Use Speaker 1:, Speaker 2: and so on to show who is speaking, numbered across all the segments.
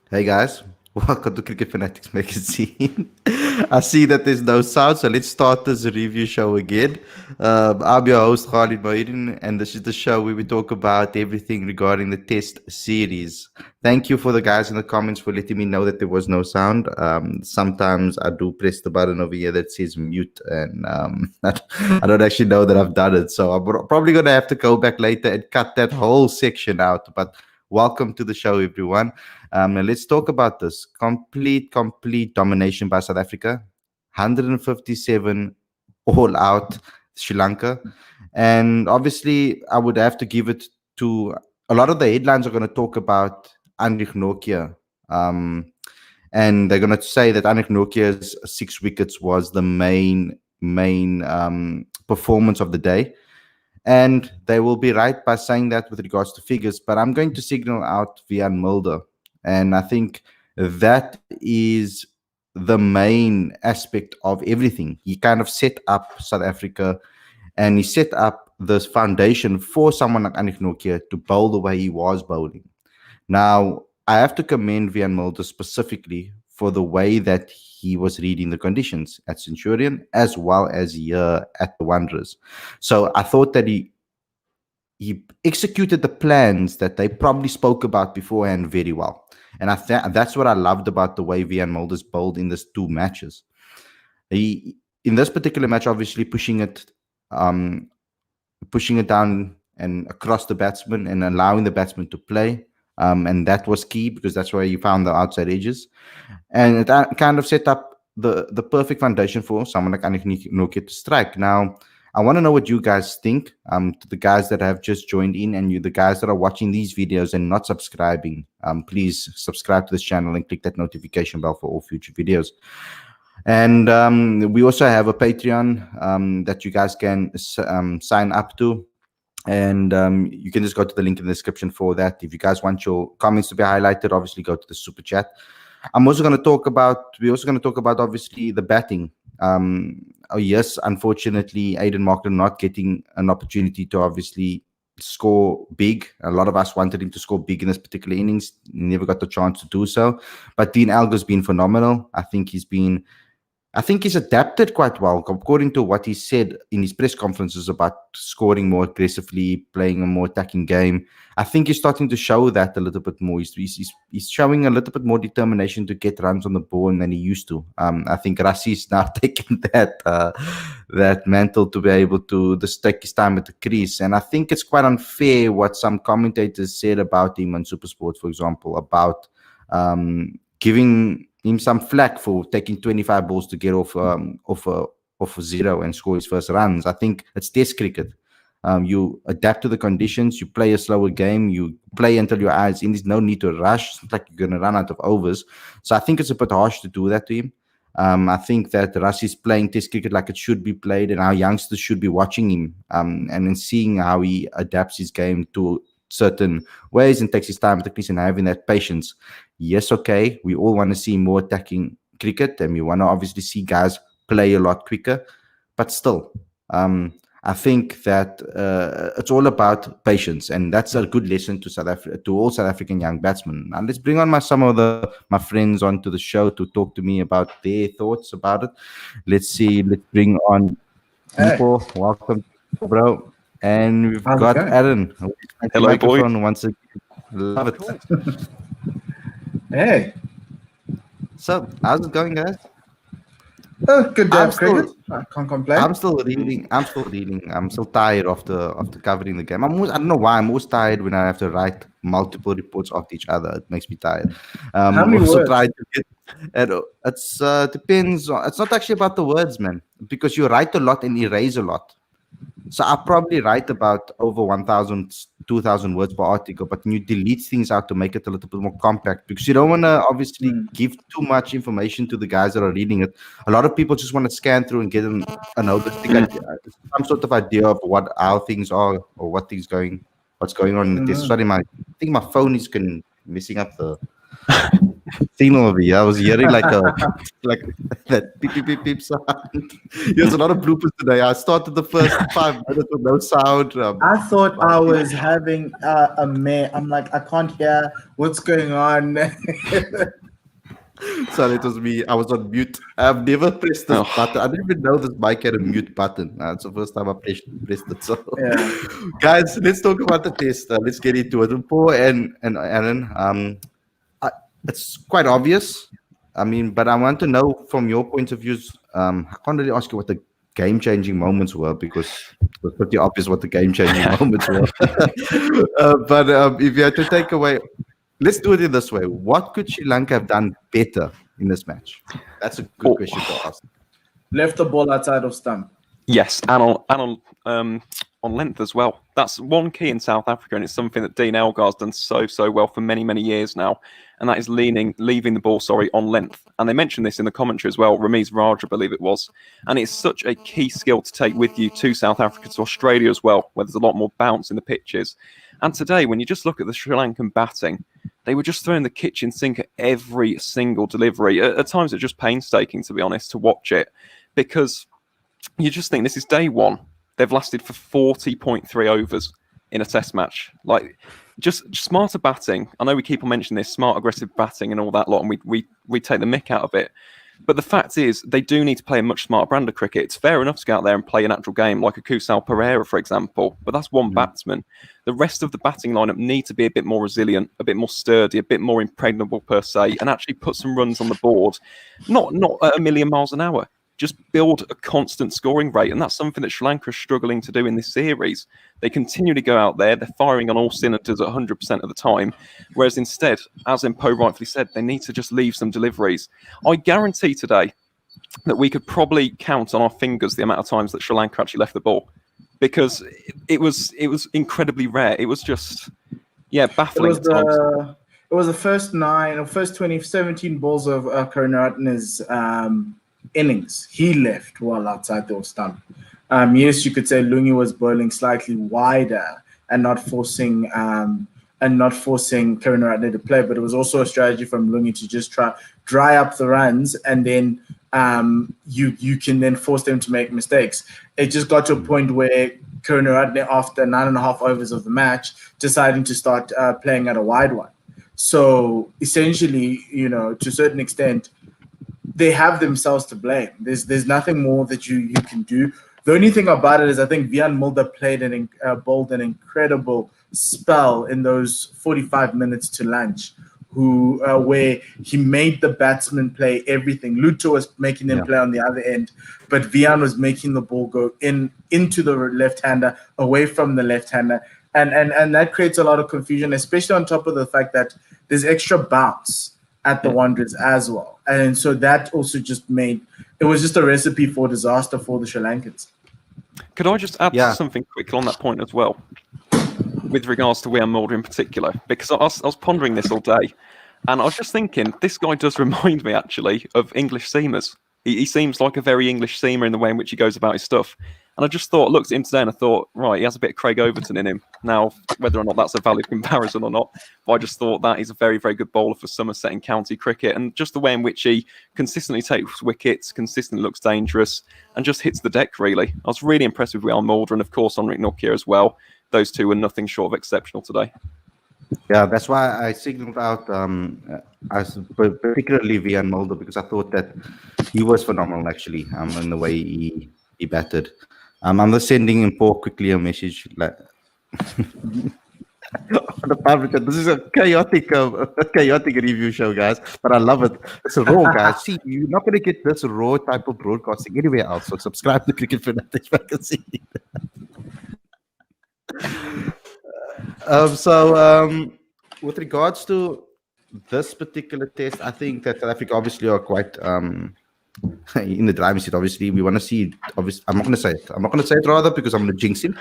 Speaker 1: Hey guys, welcome to Cricket Fanatics Magazine. I see that there's no sound, so let's start this review show again. I'm your host Khalid Mohidin, and this is the show where we talk about everything regarding the Test series. Thank you for the guys in the comments for letting me know that there was no sound. Sometimes I do press the button over here that says mute, and I don't actually know that I've done it, so I'm probably gonna have to go back later and cut that whole section out. But welcome to the show, everyone. Now let's talk about this complete domination by South Africa, 157 all out Sri Lanka, and obviously I would have to give it to a lot of the headlines are going to talk about Anrich Nokia, and they're going to say that Anrich Nokia's 6 wickets was the main performance of the day. And they will be right by saying that with regards to figures, but I'm going to signal out Vian Mulder. And I think that is the main aspect of everything. He kind of set up South Africa and he set up this foundation for someone like Anrich Nokia to bowl the way he was bowling. Now, I have to commend Vian Mulder specifically for the way that he was reading the conditions at Centurion as well as here at the Wanderers. So I thought that he executed the plans that they probably spoke about beforehand very well. And that's what I loved about the way Vian Mulder's bowled in these two matches. He in this particular match, obviously pushing it down and across the batsman and allowing the batsman to play. And that was key because that's where you found the outside edges. And it kind of set up the perfect foundation for someone like Anrich Nokia to strike. Now, I want to know what you guys think. To the guys that have just joined in and you, the guys that are watching these videos and not subscribing, please subscribe to this channel and click that notification bell for all future videos. And we also have a Patreon that you guys can sign up to. And you can just go to the link in the description for that. If you guys want your comments to be highlighted, obviously go to the super chat. We're also going to talk about obviously the batting. Yes, unfortunately, Aiden Markram not getting an opportunity to obviously score big. A lot of us wanted him to score big in this particular innings. He never got the chance to do so. But Dean Elgar's been phenomenal. I think he's adapted quite well, according to what he said in his press conferences about scoring more aggressively, playing a more attacking game. I think he's starting to show that a little bit more. He's showing a little bit more determination to get runs on the board than he used to. I think Rassi's now taking that mantle to be able to just take his time at the crease. And I think it's quite unfair what some commentators said about him on SuperSport, for example, about giving him some flack for taking 25 balls to get off a zero and score his first runs. I think it's Test cricket. You adapt to the conditions. You play a slower game. You play until your eyes in. There's no need to rush. It's not like you're going to run out of overs. So I think it's a bit harsh to do that to him. I think that Russ is playing Test cricket like it should be played, and our youngsters should be watching him and then seeing how he adapts his game to certain ways and takes his time at the crease and having that patience. Yes, okay, we all want to see more attacking cricket and we want to obviously see guys play a lot quicker, but still, I think that it's all about patience, and that's a good lesson to all South African young batsmen. And let's bring on some of my friends onto the show to talk to me about their thoughts about it. Let's bring on people. Hey. Welcome, bro. And we've got Aaron.
Speaker 2: Hello, boy.
Speaker 1: Once again. Love it.
Speaker 3: Hey.
Speaker 1: So, how's it going, guys?
Speaker 3: Good day of cricket. I can't complain.
Speaker 1: I'm still reeling. I'm still tired after covering the game. I don't know why. I'm always tired when I have to write multiple reports after each other. It makes me tired.
Speaker 3: How many words?
Speaker 1: It's depends. It's not actually about the words, man, because you write a lot and erase a lot. So I probably write about over 1,000, 2,000 words per article, but you delete things out to make it a little bit more compact because you don't want to obviously give too much information to the guys that are reading it. A lot of people just want to scan through and get an holistic idea, some sort of idea of how things are or what's going on in the test. Sorry, I think my phone is messing up the signal of me. I was hearing like like that beep beep beep beep sound. There's a lot of bloopers today. I started the first 5 minutes with no sound.
Speaker 3: I thought I was having a mare. I'm like, I can't hear what's going on.
Speaker 1: So it was me. I was on mute. I've never pressed this button. I didn't even know this mic had a mute button. It's the first time I pressed it. So,
Speaker 3: Yeah.
Speaker 1: guys, let's talk about the test. Let's get into it. Paul and Aaron, it's quite obvious. I mean, but I want to know from your point of views. I can't really ask you what the game-changing moments were because it was pretty obvious what the game-changing moments were. But if you had to take away, let's do it in this way. What could Sri Lanka have done better in this match? That's a good question to ask.
Speaker 3: Left the ball outside of stump.
Speaker 2: Yes, and on length as well. That's one key in South Africa, and it's something that Dean Elgar's done so well for many years now, and that is leaving the ball, on length. And they mentioned this in the commentary as well. Ramiz Raj, I believe it was, and it's such a key skill to take with you to South Africa, to Australia as well, where there's a lot more bounce in the pitches. And today, when you just look at the Sri Lankan batting, they were just throwing the kitchen sink at every single delivery. At times, it's just painstaking, to be honest, to watch it, because you just think this is day one. They've lasted for 40.3 overs in a test match. Like, just smarter batting. I know we keep on mentioning this, smart, aggressive batting and all that lot, and we take the mick out of it. But the fact is, they do need to play a much smarter brand of cricket. It's fair enough to go out there and play an actual game, like a Kusal Pereira, for example. But that's one batsman. The rest of the batting lineup need to be a bit more resilient, a bit more sturdy, a bit more impregnable per se, and actually put some runs on the board. Not at a million miles an hour. Just build a constant scoring rate. And that's something that Sri Lanka is struggling to do in this series. They continue to go out there. They're firing on all cylinders at 100% of the time. Whereas instead, as Impo rightfully said, they need to just leave some deliveries. I guarantee today that we could probably count on our fingers the amount of times that Sri Lanka actually left the ball. Because it was incredibly rare. It was just, baffling at times.
Speaker 3: It was the first 17 balls of Karunaratne's innings. He left well outside the stump. Yes, you could say Lungi was bowling slightly wider and not forcing Karunaratne to play, but it was also a strategy from Lungi to just try dry up the runs, and then you can then force them to make mistakes. It just got to a point where Karunaratne, after 9.5 overs of the match, deciding to start playing at a wide one. So essentially, to a certain extent, they have themselves to blame. There's nothing more that you can do. The only thing about it is I think Vian Mulder bowled an incredible spell in those 45 minutes to lunch, where he made the batsman play everything. Luto was making them play on the other end, but Vian was making the ball go into the left-hander, away from the left-hander. And that creates a lot of confusion, especially on top of the fact that there's extra bounce at the Wanderers as well. And so that also it was just a recipe for disaster for the Sri Lankans.
Speaker 2: Could I just add something quick on that point as well, with regards to Wian Mulder in particular? Because I was pondering this all day, and I was just thinking, this guy does remind me, actually, of English seamers. He seems like a very English seamer in the way in which he goes about his stuff. And I just looked at him today and I thought, right, he has a bit of Craig Overton in him. Now, whether or not that's a valid comparison or not, but I just thought that he's a very, very good bowler for Somerset in county cricket. And just the way in which he consistently takes wickets, consistently looks dangerous, and just hits the deck, really. I was really impressed with Wian Mulder and, of course, Enric Nokia as well. Those two were nothing short of exceptional today.
Speaker 1: Yeah, that's why I signaled out particularly Vian Mulder, because I thought that he was phenomenal, actually, in the way he batted. I'm just sending him quickly a message. Like, this is a chaotic review show, guys, but I love it. It's raw, guys. See, you're not going to get this raw type of broadcasting anywhere else. So subscribe to Cricket Fanatics Magazine. With regards to this particular test, I think that South Africa obviously are quite in the driving seat. Obviously, we want to see. Obviously, I'm not going to say it. I'm not going to say it rather because I'm going to jinx him.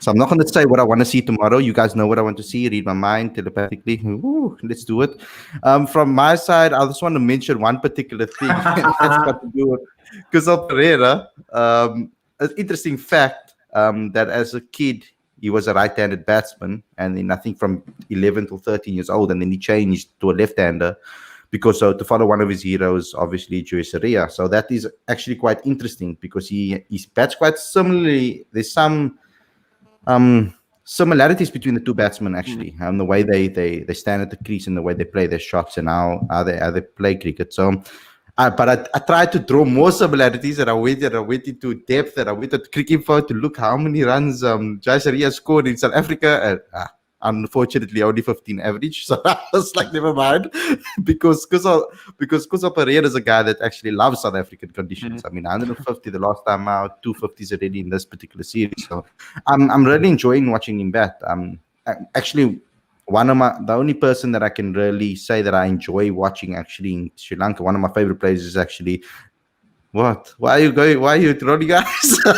Speaker 1: So I'm not going to say what I want to see tomorrow. You guys know what I want to see. Read my mind telepathically. Ooh, let's do it. From my side, I just want to mention one particular thing that's got to do with Kusal Pereira. An interesting fact that as a kid, he was a right-handed batsman, and then I think from 11 to 13 years old, and then he changed to a left-hander. because to follow one of his heroes, obviously Joyceria. So that is actually quite interesting because he bats quite similarly. There's some similarities between the two batsmen actually, the way they stand at the crease and the way they play their shots and how they play cricket. So. But I tried to draw more similarities, and I went into depth, and I went at Cricinfo to look how many runs Joyceria scored in South Africa. And, unfortunately, only 15 average. So I was like, never mind, because Pereira is a guy that actually loves South African conditions. I mean, 150 the last time out, 250s already in this particular series. So I'm really enjoying watching him bat. Actually. The only person that I can really say that I enjoy watching actually in Sri Lanka, one of my favorite players is actually what? Why are you rolling guys?
Speaker 2: Who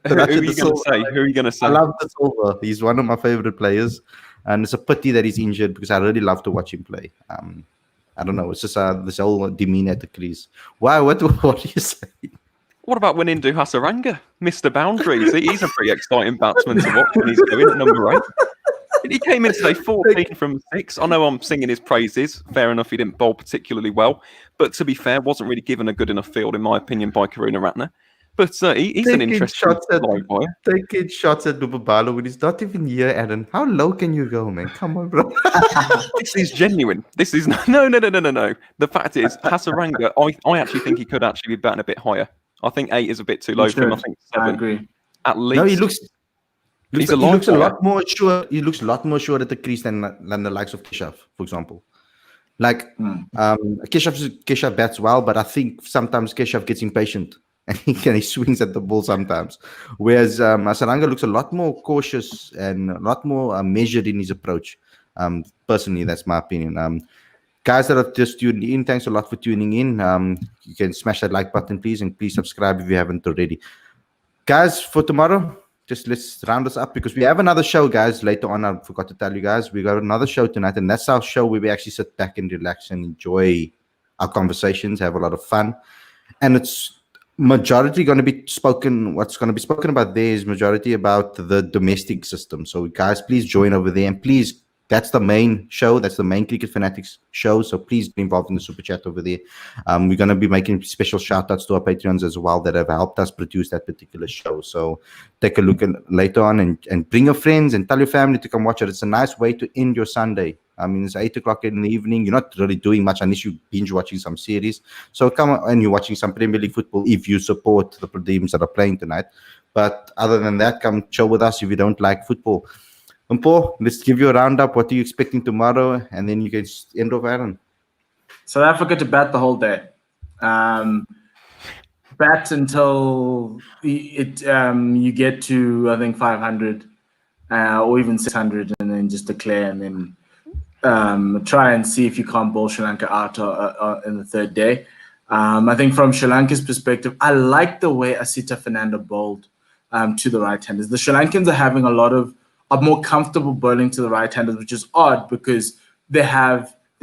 Speaker 2: are you going to say?
Speaker 1: I love the Silva. He's one of my favorite players, and it's a pity that he's injured because I really love to watch him play. I don't know. It's just this whole demeanor at the crease. Why? What do you say?
Speaker 2: What about Wanindu Hasaranga, Mr. Boundaries? He's a pretty exciting batsman to watch when he's doing at number 8. He came in today 14 from 6. I know I'm singing his praises. Fair enough, he didn't bowl particularly well. But to be fair, wasn't really given a good enough field, in my opinion, by Karuna Ratner. But he's an interesting live boy.
Speaker 1: Taking shots at Dubabalo when he's not even here, Aaron. How low can you go, man? Come on, bro.
Speaker 2: This is genuine. This is... No. The fact is, Hasaranga, I actually think he could actually be batting a bit higher. I think 8 is a bit too low for him. I think 7.
Speaker 3: I agree.
Speaker 2: At least...
Speaker 1: No, he looks a lot more sure. He looks a lot more sure at the crease than the likes of Keshav, for example. Like Keshav bats well, but I think sometimes Keshav gets impatient and he swings at the ball sometimes. Whereas Hasaranga looks a lot more cautious and a lot more measured in his approach. Personally, that's my opinion. Guys that have just tuned in, thanks a lot for tuning in. You can smash that like button, please, and please subscribe if you haven't already. Guys, for tomorrow, just let's round us up because we have another show, guys. Later on, I forgot to tell you guys, we got another show tonight, and that's our show where we actually sit back and relax and enjoy our conversations, have a lot of fun. And it's majority going to be spoken. What's going to be spoken about there is majority about the domestic system. So, guys, please join over there, and please. That's the main show. That's the main Cricket Fanatics show. So please be involved in the super chat over there. We're going to be making special shout outs to our Patreons as well that have helped us produce that particular show. So take a look later on and bring your friends and tell your family to come watch it. It's a nice way to end your Sunday. I mean, it's 8 o'clock in the evening. You're not really doing much unless you binge watching some series. So come on, and you're watching some Premier League football if you support the teams that are playing tonight. But other than that, come chill with us if you don't like football. Paul, let's give you a roundup. What are you expecting tomorrow? And then you can end off, Aaron.
Speaker 3: South Africa to bat the whole day. Bat until you get to, I think, 500 or even 600, and then just declare and then try and see if you can't bowl Sri Lanka out in the third day. I think from Sri Lanka's perspective, I like the way Asita Fernando bowled to the right-handers. The Sri Lankans are having are more comfortable bowling to the right-handers, which is odd because they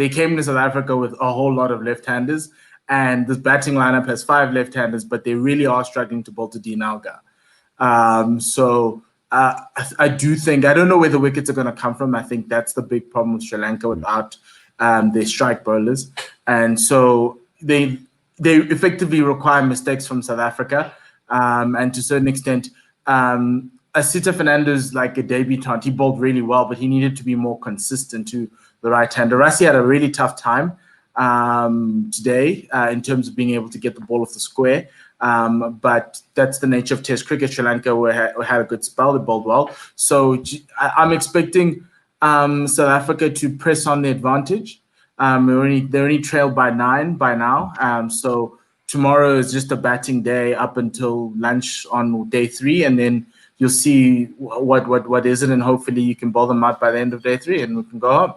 Speaker 3: came to South Africa with a whole lot of left-handers, and this batting lineup has 5 left-handers, but they really are struggling to bowl to Dean Elgar. So I do think, I don't know where the wickets are going to come from. I think that's the big problem with Sri Lanka without their strike bowlers. And so they effectively require mistakes from South Africa. And to a certain extent, Asita Fernando's like a debutant. He bowled really well, but he needed to be more consistent to the right-hander. Rassi had a really tough time today in terms of being able to get the ball off the square. But that's the nature of Test cricket. Sri Lanka had a good spell. They bowled well. So I'm expecting South Africa to press on the advantage. They're only trailed by 9 by now. So tomorrow is just a batting day up until lunch on day 3, and then you'll see what is it, and hopefully you can bowl them out by the end of day 3, and we can go home.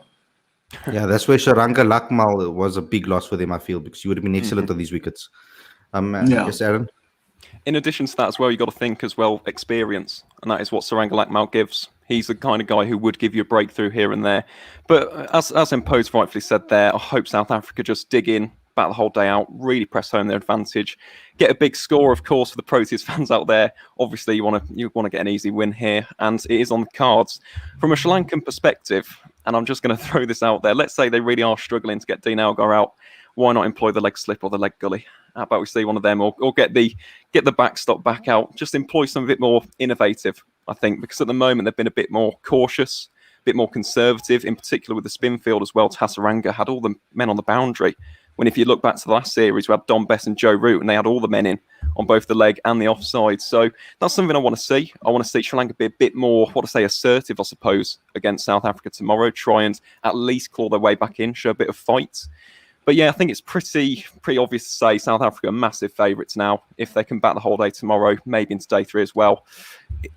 Speaker 1: Yeah, that's where Sharanga Lakmal was a big loss for them, I feel, because he would have been excellent on these wickets. Yes, Aaron?
Speaker 2: In addition to that as well, you've got to think as well experience, and that is what Saranga Lakmal gives. He's the kind of guy who would give you a breakthrough here and there. But as Imposed rightfully said there, I hope South Africa just dig in, bat the whole day out, really press home their advantage, get a big score, of course, for the Proteas fans out there. Obviously, you want to get an easy win here, and it is on the cards. From a Sri Lankan perspective, And I'm just going to throw this out there. Let's say they really are struggling to get Dean Elgar out. Why not employ the leg slip or the leg gully? How about we see one of them, or get the backstop back out? Just employ something a bit more innovative, I think, because at the moment they've been a bit more cautious, a bit more conservative, in particular with the spin field as well. Tasaranga had all the men on the boundary. When if you look back to the last series, we had Don Bess and Joe Root, and they had all the men in on both the leg and the offside. So that's something I want to see. I want to see Sri Lanka be a bit more, assertive, I suppose, against South Africa tomorrow. Try and at least claw their way back in, show a bit of fight. But yeah, I think it's pretty obvious to say South Africa are massive favourites now. If they can bat the whole day tomorrow, maybe into day 3 as well,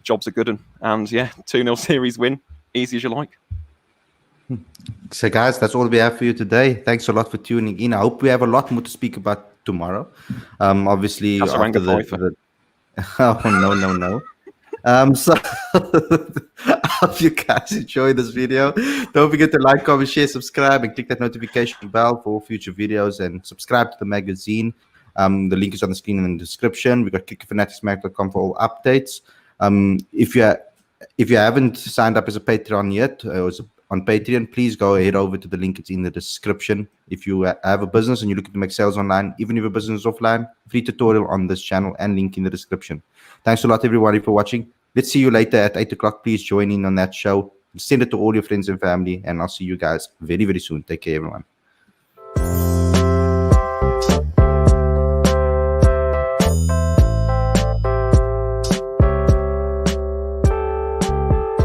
Speaker 2: job's a good one. And yeah, 2-0 series win, easy as you like.
Speaker 1: So guys, that's all we have for you today. Thanks a lot for tuning in. I hope we have a lot more to speak about tomorrow. Obviously, after no. So I hope you guys enjoy this video. Don't forget to like, comment, share, subscribe, and click that notification bell for future videos, and subscribe to the magazine. The link is on the screen in the description. We've got kickerfanaticsmag.com for all updates. If you haven't signed up as a Patreon yet, on Patreon, please go head over to the link. It's in the description. If you have a business and you're looking to make sales online, even if your business is offline, free tutorial on this channel and link in the description. Thanks a lot, everybody, for watching. Let's see you later at 8 o'clock. Please join in on that show. Send it to all your friends and family, and I'll see you guys very, very soon. Take care, everyone.